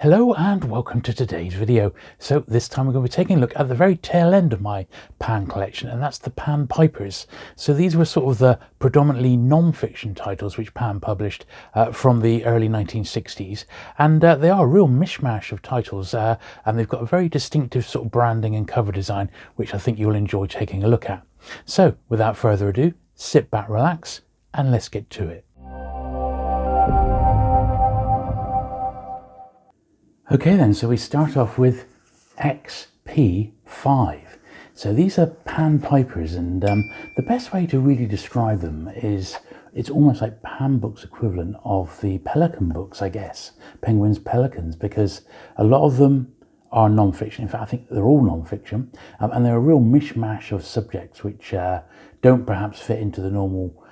Hello and welcome to today's video. So this time we're going to be taking a look at the very tail end of my Pan collection, and that's the Pan Pipers. So these were sort of the predominantly non-fiction titles which Pan published from the early 1960s, and they are a real mishmash of titles, and they've got a very distinctive sort of branding and cover design which I think you'll enjoy taking a look at. So without further ado, sit back, relax, and let's get to it. Okay then, so we start off with XP5. So these are Pan Pipers, and the best way to really describe them is it's almost like Pan Books equivalent of the Pelican Books, I guess. Penguins, Pelicans, because a lot of them are non-fiction. In fact, I think they're all non-fiction, and they're a real mishmash of subjects which don't perhaps fit into the normal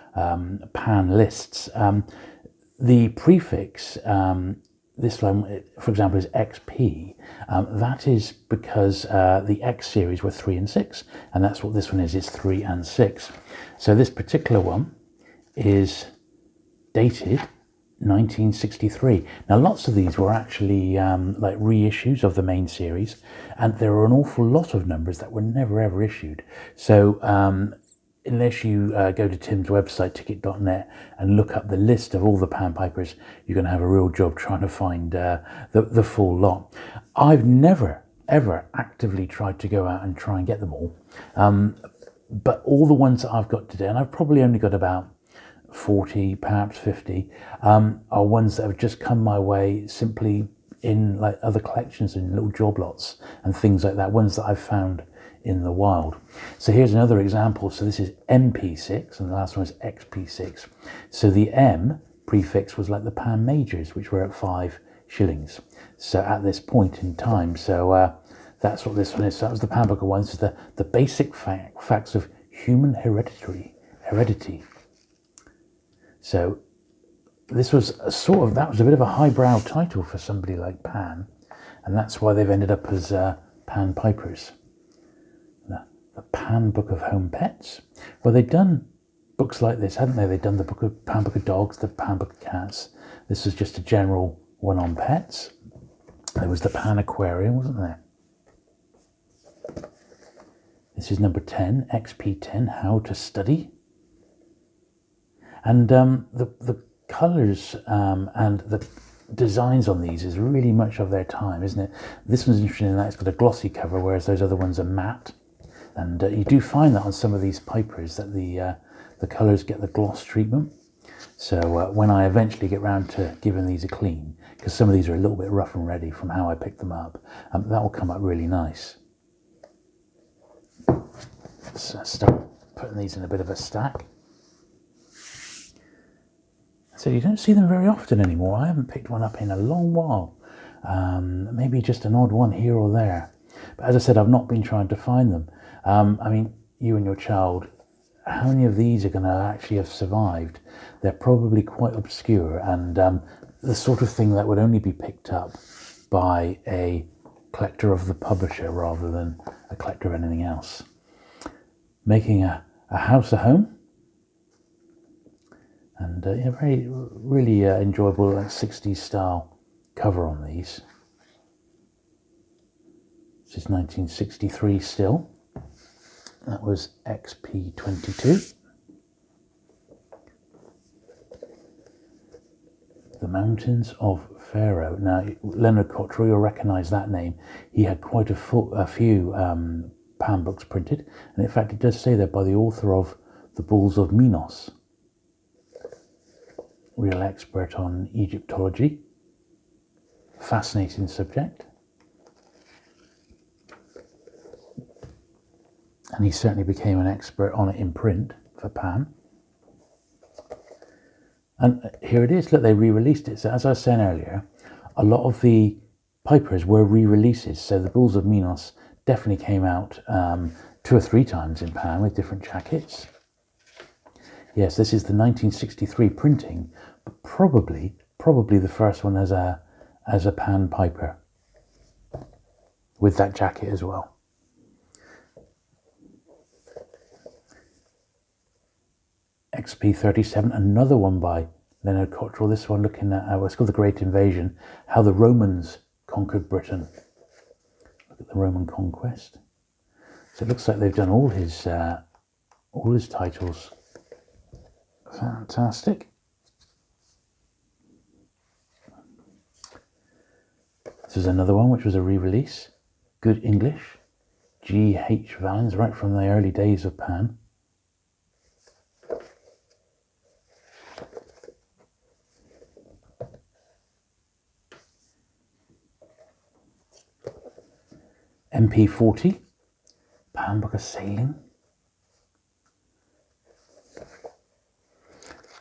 Pan lists. The prefix this one, for example, is XP. That is because the X series were 3 and 6, and that's what this one is 3 and 6. So this particular one is dated 1963. Now, lots of these were actually like reissues of the main series, and there are an awful lot of numbers that were never ever issued. So unless you go to Tim's website, Etiquette.net, and look up the list of all the Pan Pipers, you're going to have a real job trying to find the full lot. I've never, ever actively tried to go out and try and get them all. But all the ones that I've got today, and I've probably only got about 40, perhaps 50, are ones that have just come my way simply in like other collections and little job lots and things like that, ones that I've found in the wild. So here's another example. So this is MP6 and the last one is XP6. So the M prefix was like the Pan Majors, which were at 5 shillings. So at this point in time, so that's what this one is. So that was the Pan Book of One. This is the basic facts of human heredity. So this was that was a bit of a highbrow title for somebody like Pan, and that's why they've ended up as Pan Pipers. The Pan Book of Home Pets. Well, they've done books like this, hadn't they? They've done the Pan Book of Dogs, the Pan Book of Cats. This was just a general one on pets. There was the Pan Aquarium, wasn't there? This is number 10, XP10, How to Study. And the colours and the designs on these is really much of their time, isn't it? This one's interesting in that it's got a glossy cover, whereas those other ones are matte. And you do find that on some of these Pipers that the colours get the gloss treatment. So when I eventually get round to giving these a clean, because some of these are a little bit rough and ready from how I picked them up, that will come up really nice. Let's start putting these in a bit of a stack. So you don't see them very often anymore. I haven't picked one up in a long while. Maybe just an odd one here or there. But as I said, I've not been trying to find them. I mean, you and your child, how many of these are going to actually have survived? They're probably quite obscure, and the sort of thing that would only be picked up by a collector of the publisher rather than a collector of anything else. Making a house a home. And yeah, really enjoyable 60s style cover on these. This is 1963 still. That was XP22. The Mountains of Pharaoh. Now, Leonardo Cottrell, you'll recognise that name. He had quite a few Pan books printed. And in fact, it does say that by the author of The Bulls of Minos. Real expert on Egyptology. Fascinating subject. And he certainly became an expert on it in print for Pan. And here it is. Look, they re-released it. So as I was saying earlier, a lot of the Pipers were re-releases. So the Bulls of Minos definitely came out 2 or 3 times in Pan with different jackets. Yes, this is the 1963 printing, but probably the first one as a Pan Piper with that jacket as well. XP37, another one by Leonardo Cottrell. This one looking at what's called the Great Invasion, how the Romans conquered Britain. Look at the Roman conquest. So it looks like they've done all his titles. Fantastic. This is another one which was a re-release. Good English. G.H. Valens, right from the early days of Pan. MP40, Pan Book of Sailing.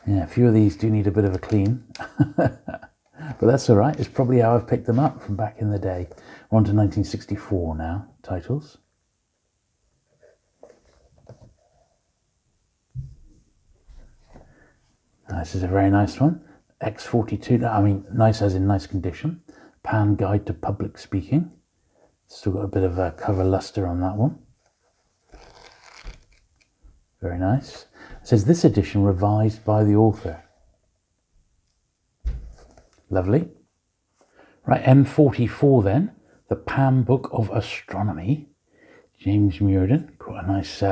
Yeah, a few of these do need a bit of a clean, but that's all right. It's probably how I've picked them up from back in the day. We're on to 1964 now, titles. This is a very nice one. X42, I mean, nice as in nice condition. Pan Guide to Public Speaking. Still got a bit of a cover luster on that one. Very nice. It says this edition revised by the author. Lovely. Right, M44 then. The Pan Book of Astronomy. James Muirden. Quite a nice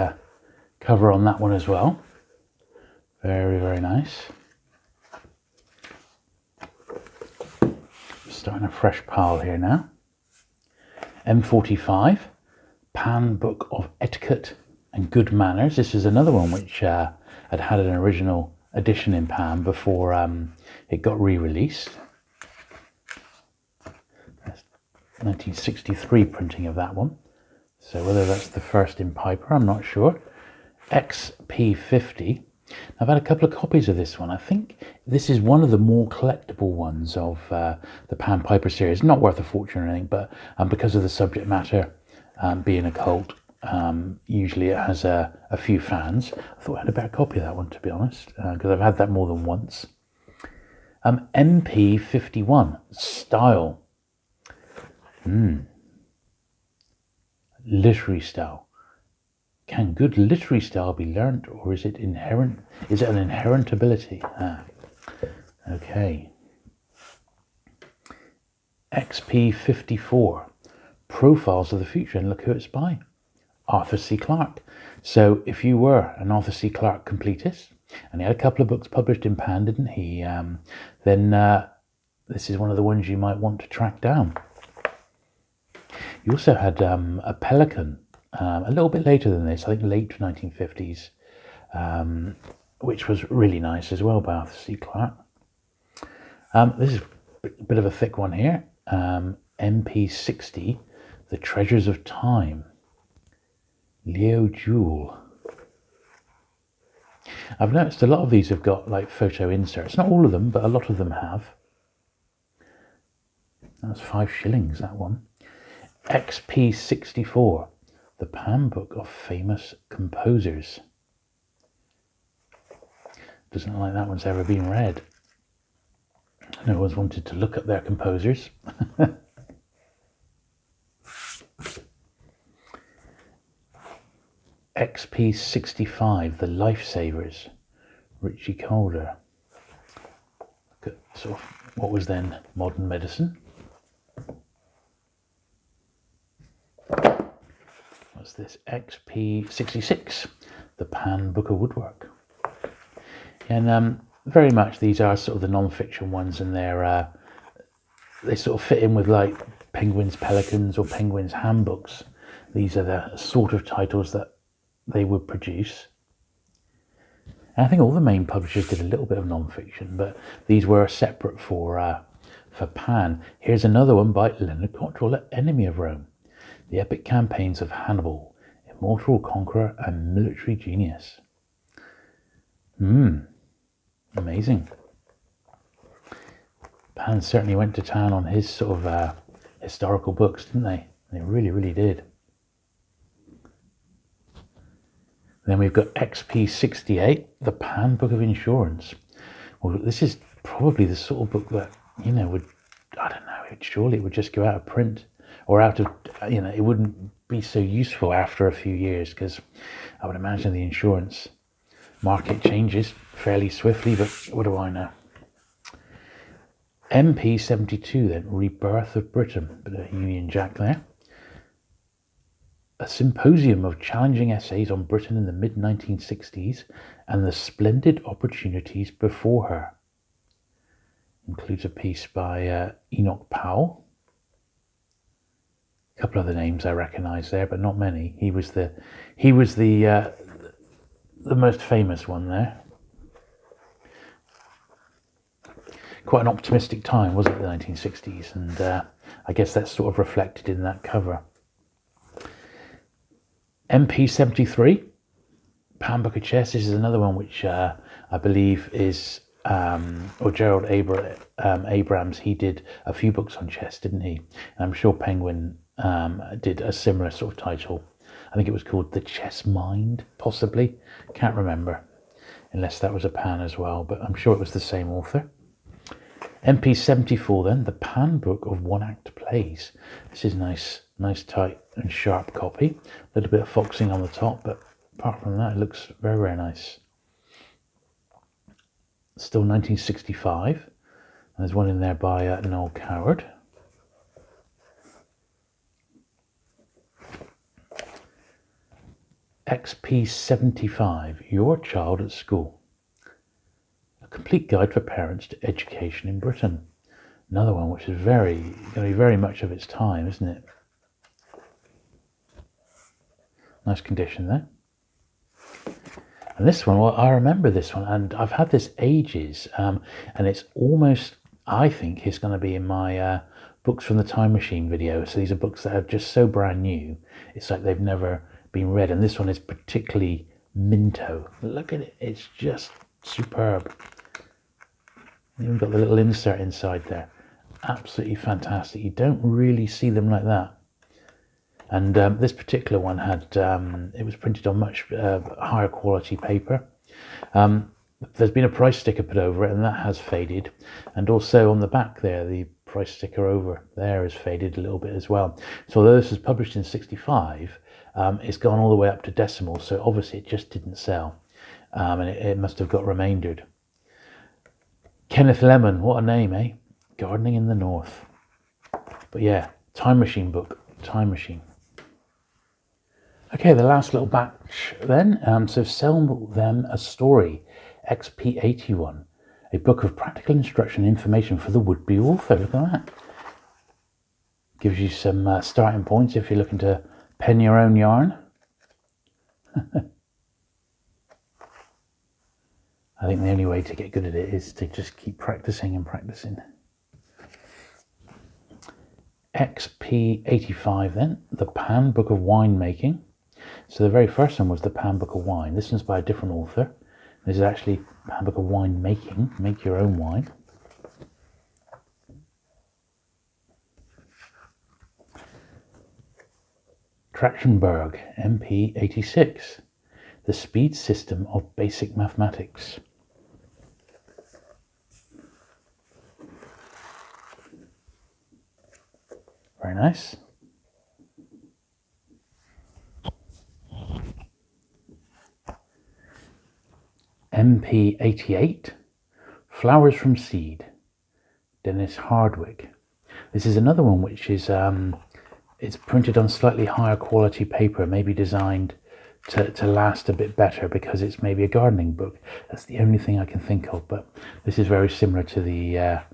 cover on that one as well. Very, very nice. Starting a fresh pile here now. M45, Pan Book of Etiquette and Good Manners. This is another one which had an original edition in Pan before it got re-released. 1963 printing of that one. So whether that's the first in Piper, I'm not sure. XP50. I've had a couple of copies of this one. I think this is one of the more collectible ones of the Pan Piper series. Not worth a fortune or anything, but because of the subject matter being occult, usually it has a few fans. I thought I had a better copy of that one, to be honest, because I've had that more than once. MP51, Style. Literary style. Can good literary style be learnt, or is it inherent? Is it an inherent ability? Okay. XP54, Profiles of the Future, and look who it's by. Arthur C. Clarke. So if you were an Arthur C. Clarke completist, and he had a couple of books published in Pan, didn't he? Then this is one of the ones you might want to track down. You also had a Pelican, a little bit later than this, I think late 1950s, which was really nice as well by Arthur C. Clarke. This is a bit of a thick one here. MP60, The Treasures of Time. Leo Jules. I've noticed a lot of these have got like photo inserts. Not all of them, but a lot of them have. That's 5 shillings, that one. XP64, The Pan Book of Famous Composers. Doesn't look like that one's ever been read. No one's wanted to look up their composers. XP65, The Lifesavers. Richie Calder. Look at sort of what was then modern medicine. What's this? XP66, The Pan Book of Woodwork. And very much these are sort of the non-fiction ones, and they sort of fit in with like Penguin's Pelicans or Penguin's Handbooks. These are the sort of titles that they would produce. And I think all the main publishers did a little bit of non-fiction, but these were separate for Pan. Here's another one by Leonardo Cottrell, Enemy of Rome. The Epic Campaigns of Hannibal, Immortal Conqueror and Military Genius. Amazing. Pan certainly went to town on his sort of historical books, didn't they? They really, really did. Then we've got XP68, The Pan Book of Insurance. Well, this is probably the sort of book that, you know, would, I don't know, surely it would just go out of print. Or out of, you know, it wouldn't be so useful after a few years, because I would imagine the insurance market changes fairly swiftly, but what do I know? MP 72 then, Rebirth of Britain, bit of Union Jack there. A symposium of challenging essays on Britain in the mid-1960s and the splendid opportunities before her. Includes a piece by Enoch Powell. A couple of the names I recognise there, but not many. He was the most famous one there. Quite an optimistic time, wasn't it, the 1960s? And I guess that's sort of reflected in that cover. MP 73, Handbook of Chess. This is another one which I believe is, or Gerald Abrams, he did a few books on chess, didn't he? And I'm sure Penguin did a similar sort of title. I think it was called The Chess Mind, possibly. Can't remember, unless that was a Pan as well, but I'm sure it was the same author. MP 74 then, the Pan Book of One-Act Plays. This is nice, tight and sharp copy. A little bit of foxing on the top, but apart from that, it looks very, very nice. Still 1965. And there's one in there by Noel Coward. XP 75, Your Child at School. A complete guide for parents to education in Britain. Another one which is going to be very much of its time, isn't it? Nice condition there. And this one, well, I remember this one, and I've had this ages, and it's almost, I think, is going to be in my Books from the Time Machine video. So these are books that are just so brand new, it's like they've never been read. And this one is particularly minto. Look at it, it's just superb. Even got the little insert inside there. Absolutely fantastic. You don't really see them like that. And this particular one had, it was printed on much higher quality paper. There's been a price sticker put over it, and that has faded. And also on the back there, the price sticker over there is faded a little bit as well. So although this was published in 65, it's gone all the way up to decimal. So obviously it just didn't sell. And it must have got remaindered. Kenneth Lemon, what a name, eh? Gardening in the North. But yeah, Time Machine book, Time Machine. Okay, the last little batch then. So Sell Them a Story, XP81, a book of practical instruction and information for the would-be author. Look at that. Gives you some starting points if you're looking to pen your own yarn. I think the only way to get good at it is to just keep practicing and practicing. XP85 then, the Pan Book of Winemaking. So the very first one was the Pan Book of Wine. This one's by a different author. This is actually Pan Book of Winemaking. Make your own wine. Trachtenberg, MP86, the Speed System of Basic Mathematics. Very nice. MP88, Flowers from Seed, Dennis Hardwick. This is another one which is it's printed on slightly higher quality paper, maybe designed to last a bit better because it's maybe a gardening book. That's the only thing I can think of, but this is very similar to the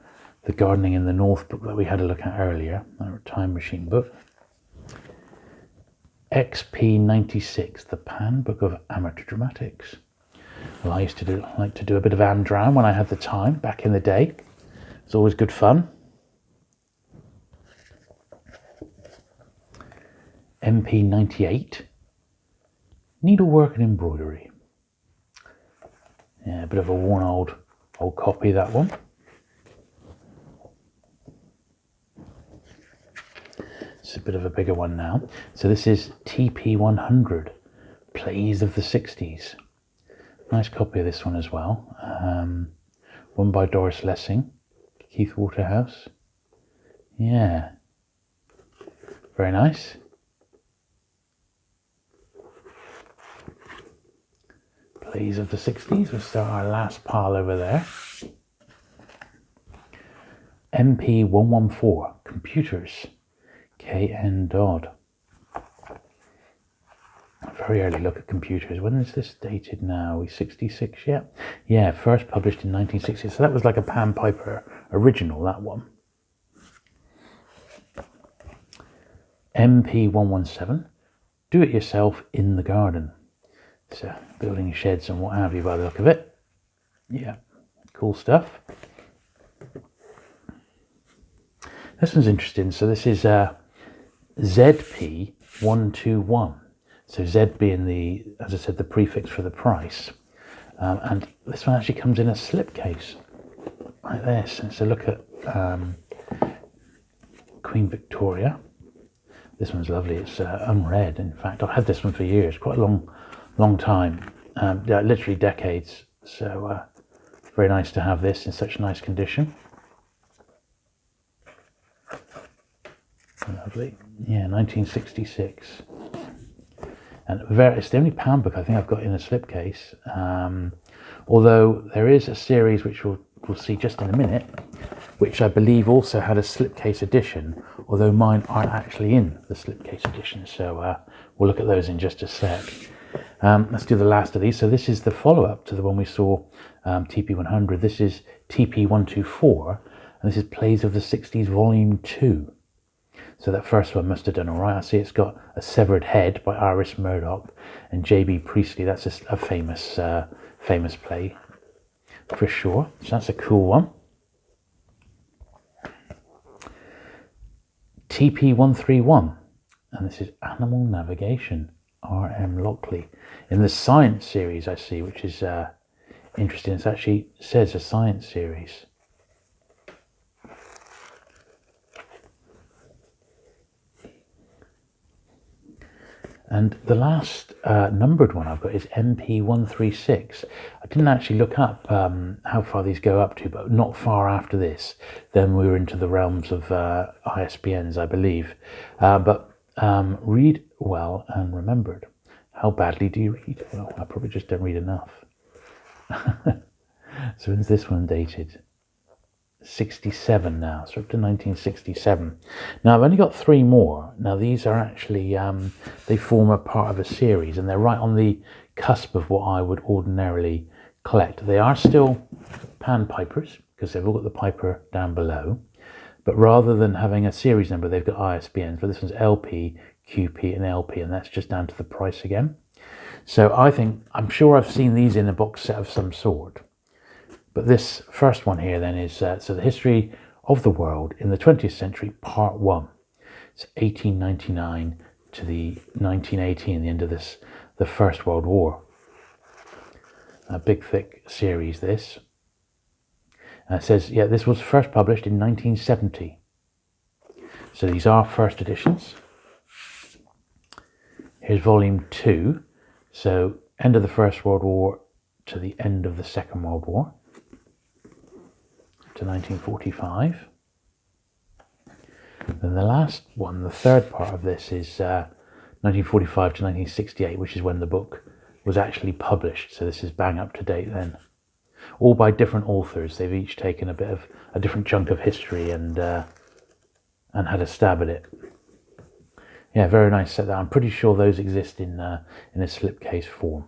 Gardening in the North book that we had a look at earlier, our Time Machine book. XP96, the Pan Book of Amateur Dramatics. Well, I used to like to do a bit of Amdram when I had the time back in the day. It's always good fun. MP98, Needlework and Embroidery. Yeah, a bit of a worn old copy, that one. It's a bit of a bigger one now. So this is TP100, Plays of the 60s. Nice copy of this one as well. One by Doris Lessing, Keith Waterhouse. Yeah, very nice. Plays of the 60s. We'll start our last pile over there. MP114, Computers, K.N. Dodd. A very early look at computers. When is this dated now? 66 yet? Yeah, first published in 1960. So that was like a Pan Piper original, that one. MP117, Do It Yourself in the Garden. So building sheds and what have you by the look of it. Yeah, cool stuff. This one's interesting. So this is ZP121. So Z being the, as I said, the prefix for the price. And this one actually comes in a slipcase like this. And so look at Queen Victoria. This one's lovely. It's unread. In fact, I've had this one for years, quite a long time, yeah, literally decades. So very nice to have this in such nice condition. Lovely. Yeah, 1966. And it's the only Pan book I think I've got in a slipcase. Although there is a series which we'll see just in a minute, which I believe also had a slipcase edition, although mine aren't actually in the slipcase edition. So we'll look at those in just a sec. Let's do the last of these. So this is the follow-up to the one we saw, TP100. This is TP124, and this is Plays of the 60s Volume 2. So that first one must have done all right. I see it's got A Severed Head by Iris Murdoch and J.B. Priestley. That's a famous play for sure. So that's a cool one. TP131, and this is Animal Navigation, R.M. Lockley. In the science series I see, which is interesting. It actually says a science series. And the last numbered one I've got is MP136. I didn't actually look up how far these go up to, but not far after this. Then we were into the realms of ISBNs, I believe. But read well and remembered. How badly do you read? Well, I probably just don't read enough. So when's this one dated? 67 now, so up to 1967. Now I've only got 3 more. Now these are actually, they form a part of a series, and they're right on the cusp of what I would ordinarily collect. They are still Pan Pipers, because they've all got the Piper down below, but rather than having a series number, they've got ISBNs, but this one's LP, QP and LP, and that's just down to the price again. So I'm sure I've seen these in a box set of some sort. But this first one here then is, so the history of the world in the 20th century, part 1. It's 1899 to the 1918, the end of the First World War. A big, thick series, this. And it says, yeah, this was first published in 1970. So these are first editions. Here's volume 2. So end of the First World War to the end of the Second World War. To 1945. Then the last one, the third part of this, is 1945 to 1968, which is when the book was actually published. So this is bang up to date then. All by different authors. They've each taken a bit of a different chunk of history and had a stab at it. Yeah, very nice set there. I'm pretty sure those exist in a slipcase form.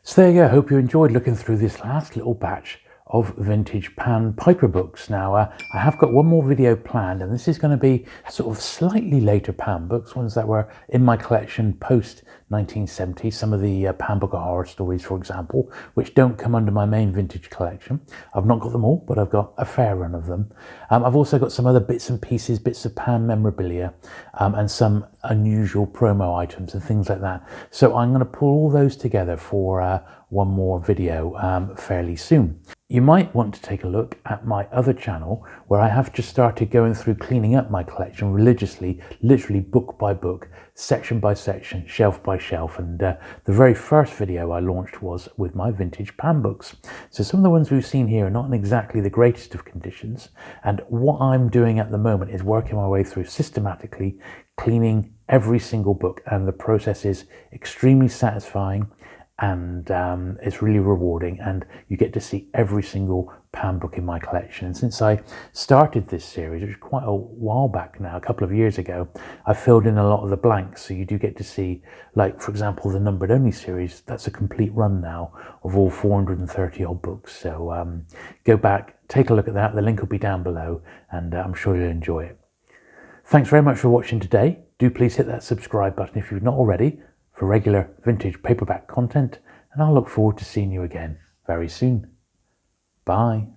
So there you go. I hope you enjoyed looking through this last little batch of vintage Pan Piper books. Now, I have got one more video planned, and this is going to be sort of slightly later Pan books, ones that were in my collection post 1970, some of the Pan Book of Horror stories, for example, which don't come under my main vintage collection. I've not got them all, but I've got a fair run of them. I've also got some other bits and pieces, bits of Pan memorabilia, and some unusual promo items and things like that. So I'm going to pull all those together for one more video fairly soon. You might want to take a look at my other channel, where I have just started going through cleaning up my collection religiously, literally book by book, section by section, shelf by shelf. And the very first video I launched was with my vintage Pan books. So some of the ones we've seen here are not in exactly the greatest of conditions. And what I'm doing at the moment is working my way through systematically cleaning every single book. And the process is extremely satisfying. And it's really rewarding, and you get to see every single pan book in my collection. And since I started this series, which is quite a while back now, a couple of years ago, I filled in a lot of the blanks. So you do get to see, like, for example, the Numbered Only series. That's a complete run now of all 430 odd books. So go back, take a look at that. The link will be down below, and I'm sure you'll enjoy it. Thanks very much for watching today. Do please hit that subscribe button if you've not already for regular vintage paperback content, and I'll look forward to seeing you again very soon. Bye.